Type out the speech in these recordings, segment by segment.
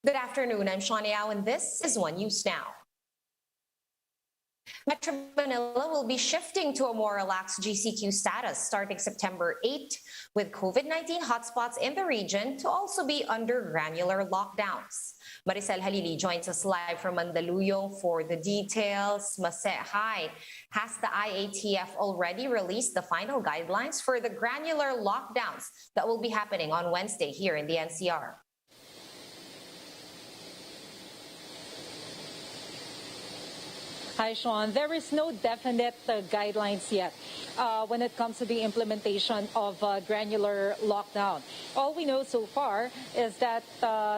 Good afternoon, I'm Shawnee Yao, and this is One News Now. Metro Manila will be shifting to a more relaxed GCQ status starting September 8, with COVID-19 hotspots in the region to also be under granular lockdowns. Maricel Halili joins us live from Mandaluyong for the details. Mase, hi. Has the IATF already released the final guidelines for the granular lockdowns that will be happening on Wednesday here in the NCR? Hi, Sean. There is no definite guidelines yet when it comes to the implementation of granular lockdown. All we know so far is that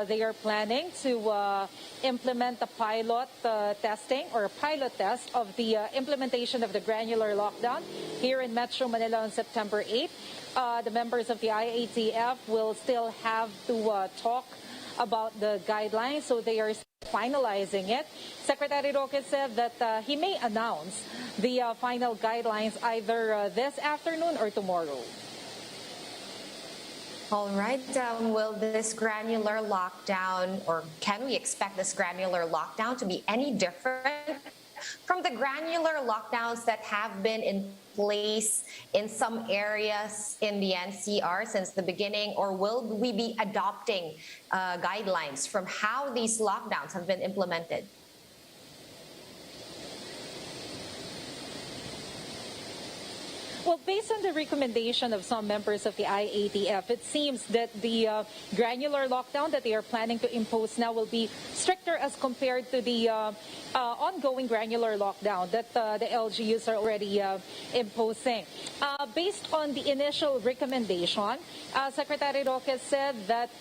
they are planning to implement a pilot testing or a pilot test of the implementation of the granular lockdown here in Metro Manila on September 8th. The members of the IATF will still have to talk about the guidelines, so they are finalizing it. Secretary Roque said that he may announce the final guidelines either this afternoon or tomorrow. All right. Will this granular lockdown, or can we expect this granular lockdown to be any different from the granular lockdowns that have been in place in some areas in the NCR since the beginning, or will we be adopting guidelines from how these lockdowns have been implemented? Well, based on the recommendation of some members of the IATF, it seems that the granular lockdown that they are planning to impose now will be stricter as compared to the ongoing granular lockdown that the LGUs are already imposing. Based on the initial recommendation, Secretary Roque said that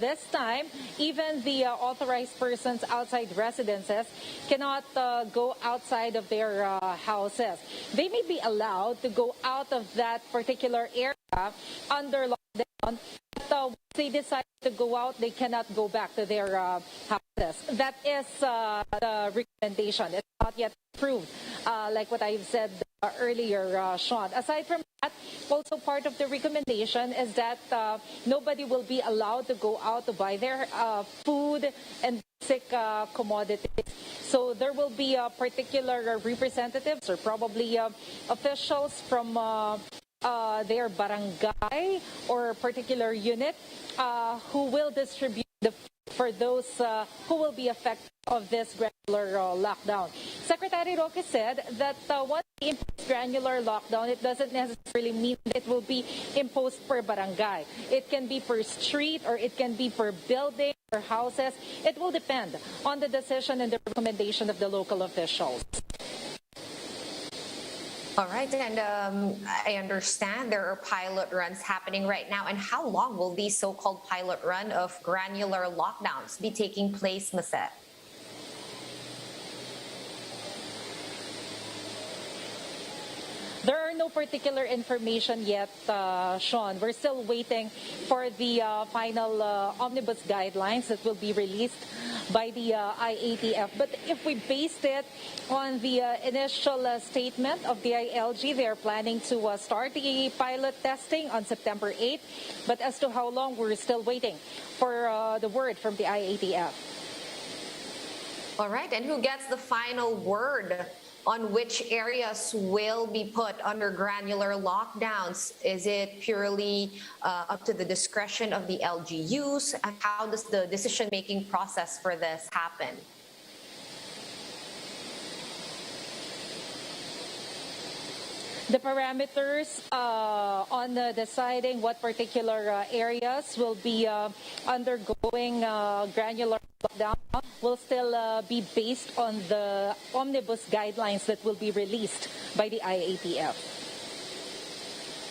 this time, even the authorized persons outside residences cannot go outside of their houses. They may be allowed to go out of that particular area under lockdown, but once they decide to go out, they cannot go back to their houses. That is the recommendation. It's not yet approved, like what I've said earlier, Sean. Aside from that, also part of the recommendation is that nobody will be allowed to go out to buy their food and basic commodities. So there will be particular representatives or probably officials from their barangay or particular unit who will distribute the food for those who will be affected of this granular lockdown. Secretary Roque said that once they impose granular lockdown, it doesn't necessarily mean that it will be imposed per barangay. It can be per street or it can be per building or houses. It will depend on the decision and the recommendation of the local officials. All right, and I understand there are pilot runs happening right now. And how long will these so-called pilot run of granular lockdowns be taking place, Mase? There are no particular information yet, Sean. We're still waiting for the final omnibus guidelines that will be released by the IATF. But if we based it on the initial statement of the ILG, they are planning to start the pilot testing on September 8th. But as to how long, we're still waiting for the word from the IATF. All right, and who gets the final word on which areas will be put under granular lockdowns? Is it purely up to the discretion of the LGUs? And how does the decision-making process for this happen? The parameters on deciding what particular areas will be undergoing granular lockdown will still be based on the omnibus guidelines that will be released by the IATF.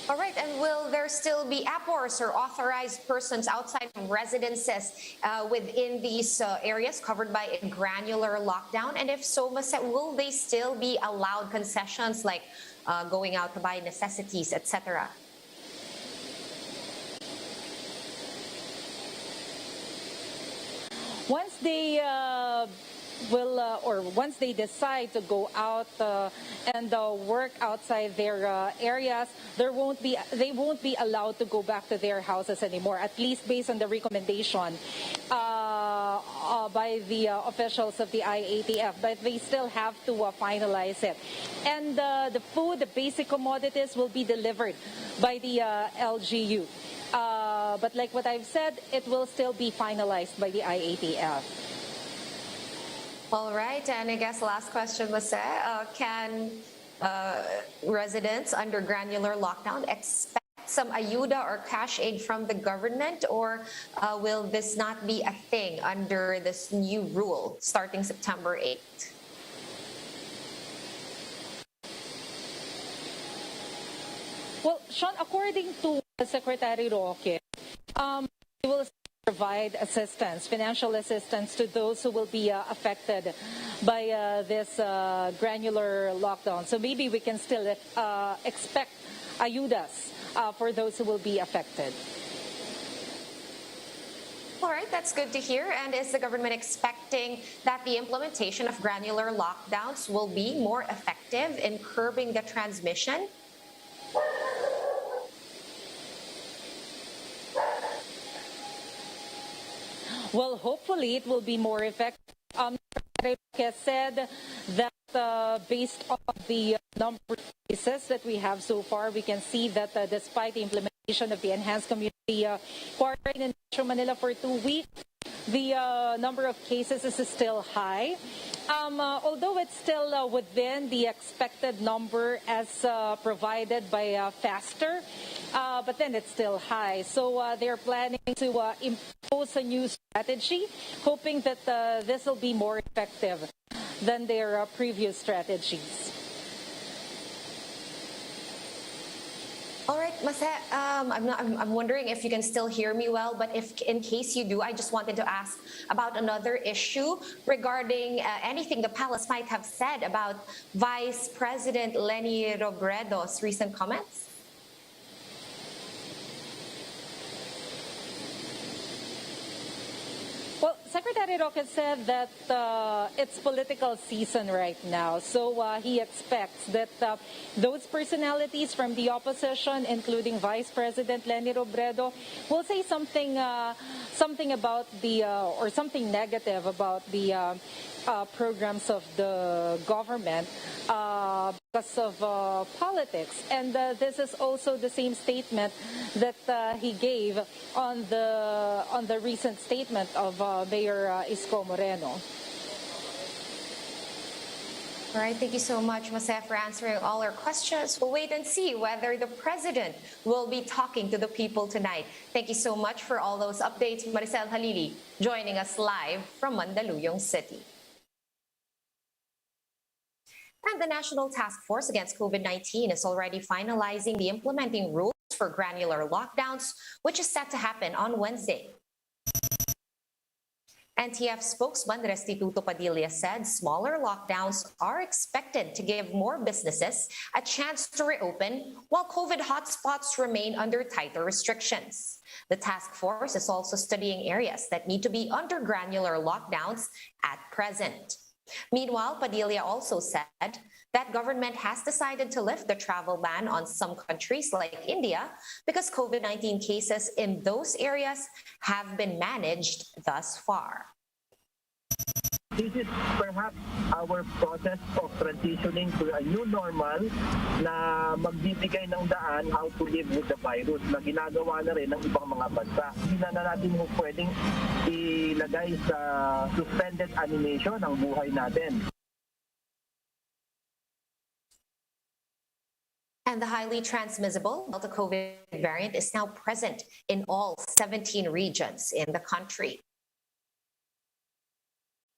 All right, and will there still be APORs or authorized persons outside of residences within these areas covered by a granular lockdown? And if so, will they still be allowed concessions like going out to buy necessities, etc.? Once they once they decide to go out and work outside their areas, they won't be allowed to go back to their houses anymore, at least based on the recommendation by the officials of the IATF, but they still have to finalize it. And the food, the basic commodities will be delivered by the LGU. But like what I've said, it will still be finalized by the IATF. All right, and I guess last question was, can residents under granular lockdown expect some ayuda or cash aid from the government, or will this not be a thing under this new rule starting September 8th? Well, Sean, according to Secretary Roque, we will provide assistance, financial assistance to those who will be affected by this granular lockdown. So maybe we can still expect ayudas for those who will be affected. All right, that's good to hear. And is the government expecting that the implementation of granular lockdowns will be more effective in curbing the transmission? Well, hopefully it will be more effective. Has said that based on the number of cases that we have so far, we can see that despite the implementation of the enhanced community quarantine in Metro Manila for 2 weeks, the number of cases is still high. Although it's still within the expected number as provided by FASTER, but then it's still high. So they're planning to impose a new strategy, hoping that this will be more effective than their previous strategies. All right, Mase, I'm wondering if you can still hear me well, but if in case you do, I just wanted to ask about another issue regarding anything the palace might have said about Vice President Leni Robredo's recent comments. Well, Secretary Roque said that it's political season right now, so he expects that those personalities from the opposition, including Vice President Leni Robredo, will say something about the or something negative about the programs of the government because of politics. And this is also the same statement that he gave on the recent statement of Mayor Isko Moreno. All right, thank you so much, Mase, for answering all our questions. We'll wait and see whether the president will be talking to the people tonight. Thank you so much for all those updates. Maricel Halili joining us live from Mandaluyong City. And the National Task Force Against COVID-19 is already finalizing the implementing rules for granular lockdowns, which is set to happen on Wednesday. NTF spokesman Restituto Padilla said smaller lockdowns are expected to give more businesses a chance to reopen while COVID hotspots remain under tighter restrictions. The task force is also studying areas that need to be under granular lockdowns at present. Meanwhile, Padilla also said that government has decided to lift the travel ban on some countries like India because COVID-19 cases in those areas have been managed thus far. This is perhaps our process of transitioning to a new normal na magbibigay ng daan how to live with the virus na ginagawa na rin ng ibang mga bansa. Hindi na natin pwedeng ilagay sa suspended animation ang buhay natin. And the highly transmissible Delta COVID variant is now present in all 17 regions in the country.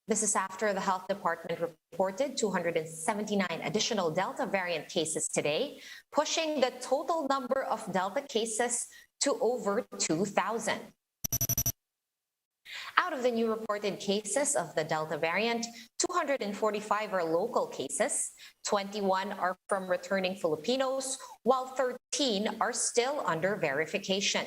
This is after the health department reported 279 additional Delta variant cases today, pushing the total number of Delta cases to over 2,000. Out of the new reported cases of the Delta variant, 245 are local cases, 21 are from returning Filipinos, while 13 are still under verification.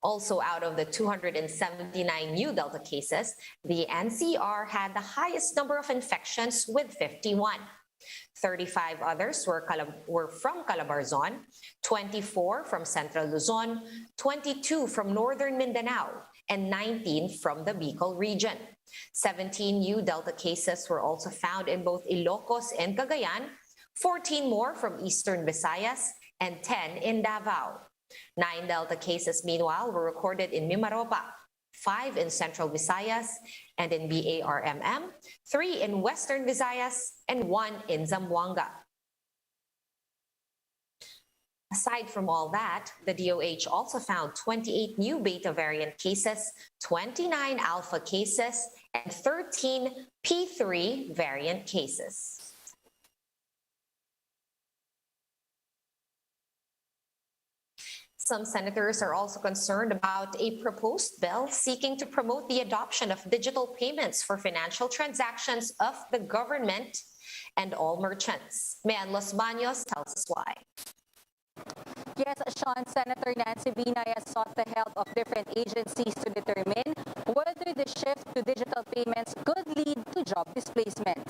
Also, out of the 279 new Delta cases, the NCR had the highest number of infections with 51. 35 others were from Calabarzon, 24 from Central Luzon, 22 from Northern Mindanao, and 19 from the Bicol region. 17 new Delta cases were also found in both Ilocos and Cagayan, 14 more from Eastern Visayas, and 10 in Davao. 9 Delta cases, meanwhile, were recorded in Mimaropa, 5 in Central Visayas and in BARMM, 3 in Western Visayas, and 1 in Zamboanga. Aside from all that, the DOH also found 28 new Beta variant cases, 29 Alpha cases, and 13 P3 variant cases. Some senators are also concerned about a proposed bill seeking to promote the adoption of digital payments for financial transactions of the government and all merchants. Mian Los Baños tells us why. Yes, Sean, Senator Nancy Binay has sought the help of different agencies to determine whether the shift to digital payments could lead to job displacement.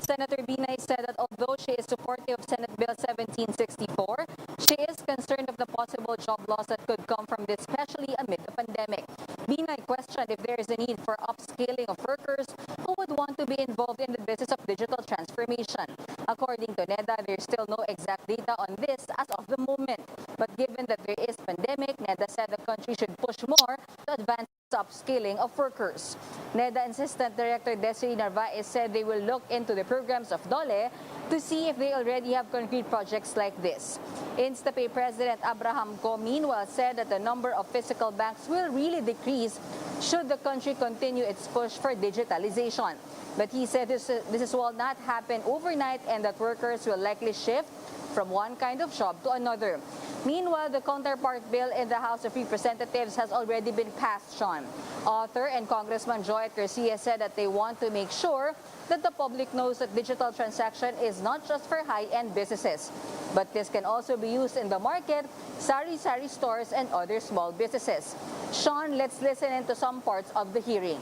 Senator Binay said that although she is supportive of Senate Bill 1764, she is concerned of the possible job loss that could come from this, especially amid the pandemic. Binay questioned if there is a need for upscaling of workers who would want to be involved in the business of digital transformation. According to NEDA, there is still no exact data on this as of the moment. But given that there is pandemic, NEDA said the country should push more to advance upskilling of workers. NEDA Assistant Director Desiree Narvaez said they will look into the programs of DOLE to see if they already have concrete projects like this. Instapay President Abraham Go, meanwhile, said that the number of physical banks will really decrease should the country continue its push for digitalization. But he said this will not happen overnight and that workers will likely shift from one kind of job to another. Meanwhile, the counterpart bill in the House of Representatives has already been passed, Sean. Author and Congressman Joet Garcia said that they want to make sure that the public knows that digital transaction is not just for high-end businesses, but this can also be used in the market, sari-sari stores, and other small businesses. Sean, let's listen into some parts of the hearing.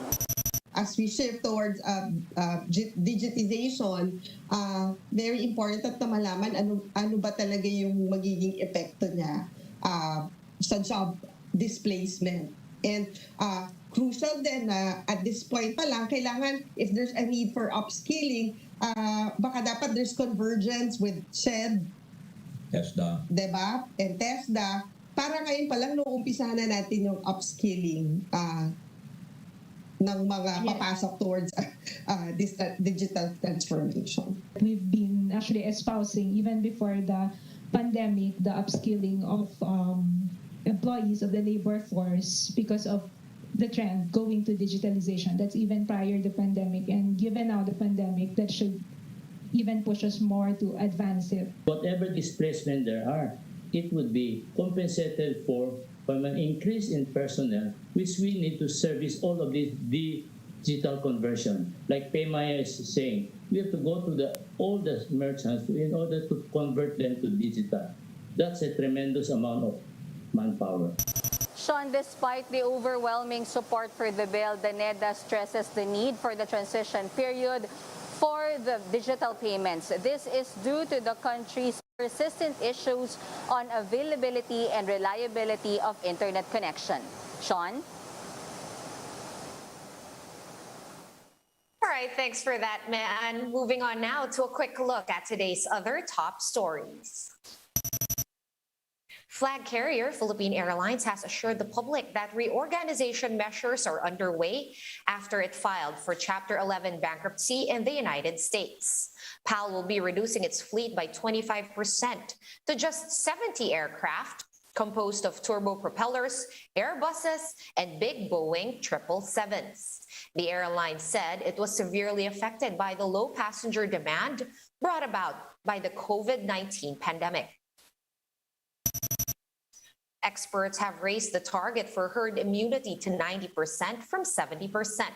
As we shift towards digitization, very important na malaman ano ba talaga yung magiging epekto niya sa job displacement. And crucial din na at this point pa lang, kailangan if there's a need for upskilling, baka dapat there's convergence with SHED, TESDA, diba? And TESDA, para ngayon pa lang nung umpisa na natin yung upskilling ng mga papasok towards this digital transformation. We've been actually espousing even before the pandemic the upskilling of employees of the labor force because of the trend going to digitalization. That's even prior to the pandemic, and given now the pandemic, that should even push us more to advance it. Whatever displacement there are, it would be compensated for from an increase in personnel, which we need to service all of this digital conversion. Like Paymaya is saying, we have to go to all the merchants in order to convert them to digital. That's a tremendous amount of manpower. Sean, despite the overwhelming support for the bill, the NEDA stresses the need for the transition period for the digital payments. This is due to the country's persistent issues on availability and reliability of internet connection. Sean? All right, thanks for that, man. Moving on now to a quick look at today's other top stories. Flag carrier Philippine Airlines has assured the public that reorganization measures are underway after it filed for Chapter 11 bankruptcy in the United States. PAL will be reducing its fleet by 25% to just 70 aircraft, composed of turbopropellers, Airbuses, and big Boeing 777s. The airline said it was severely affected by the low passenger demand brought about by the COVID-19 pandemic. Experts have raised the target for herd immunity to 90% from 70%.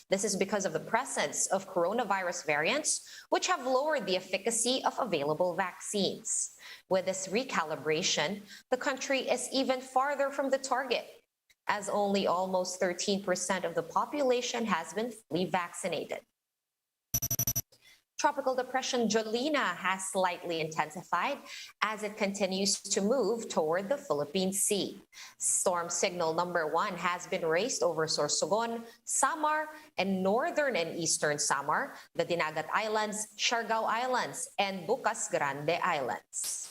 This is because of the presence of coronavirus variants, which have lowered the efficacy of available vaccines. With this recalibration, the country is even farther from the target, as only almost 13% of the population has been fully vaccinated. Tropical depression Jolina has slightly intensified as it continues to move toward the Philippine Sea. Storm signal number 1 has been raised over Sorsogon, Samar, and northern and eastern Samar, the Dinagat Islands, Siargao Islands, and Bukas Grande Islands.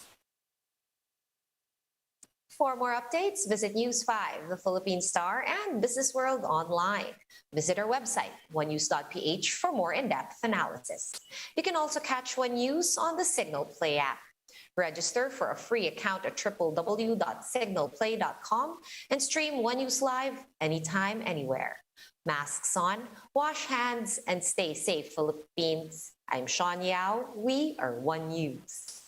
For more updates, visit News 5, the Philippine Star, and Business World online. Visit our website, onenews.ph, for more in-depth analysis. You can also catch One News on the Signal Play app. Register for a free account at www.signalplay.com and stream One News live anytime, anywhere. Masks on, wash hands, and stay safe, Philippines. I'm Sean Yao. We are One News.